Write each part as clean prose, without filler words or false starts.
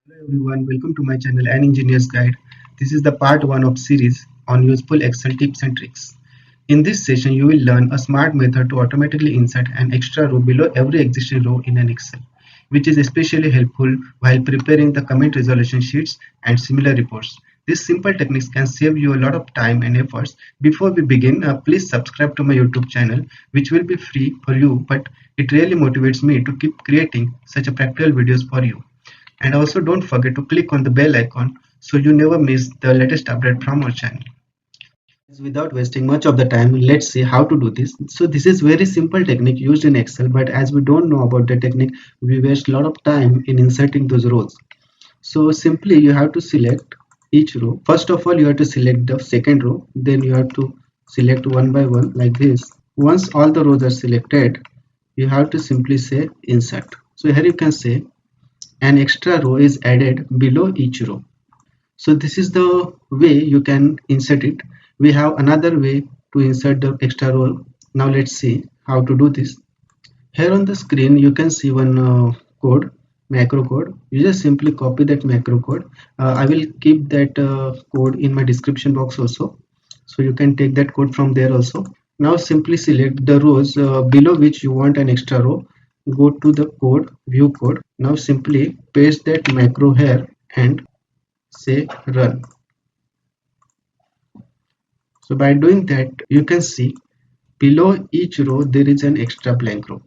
Hello everyone, welcome to my channel An Engineer's Guide. This is the part 1 of series on useful Excel tips and tricks. In this session, you will learn a smart method to automatically insert an extra row below every existing row in an Excel, which is especially helpful while preparing the comment resolution sheets and similar reports. These simple techniques can save you a lot of time and efforts. Before we begin, please subscribe to my YouTube channel, which will be free for you, but it really motivates me to keep creating such a practical videos for you. And also don't forget to click on the bell icon so you never miss the latest update from our channel. Without wasting much of the time, let's see how to do this. So this is very simple technique used in Excel, but as we don't know about the technique, we waste a lot of time in inserting those rows. So simply you have to select each row. First of all, you have to select the second row, then you have to select one by one like this. Once all the rows are selected, you have to simply say insert. So here you can say an extra row is added below each row. So this is the way you can insert it. We have another way to insert the extra row. Now let's see how to do this. Here on the screen you can see one code, macro code. You just simply copy that macro code. I will keep that code in my description box also, so you can take that code from there also. Now simply select the rows below which you want an extra row. Go to the code, view code. Now simply paste that macro here and say run. So by doing that, you can see below each row there is an extra blank row.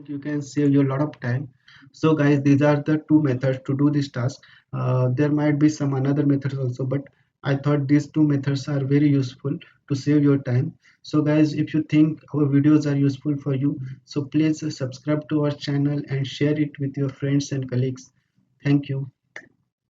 You can save you a lot of time. So guys, these are the two methods to do this task. There might be some another methods also, but I thought these two methods are very useful to save your time. So guys, if you think our videos are useful for you, so please subscribe to our channel and share it with your friends and colleagues. Thank you.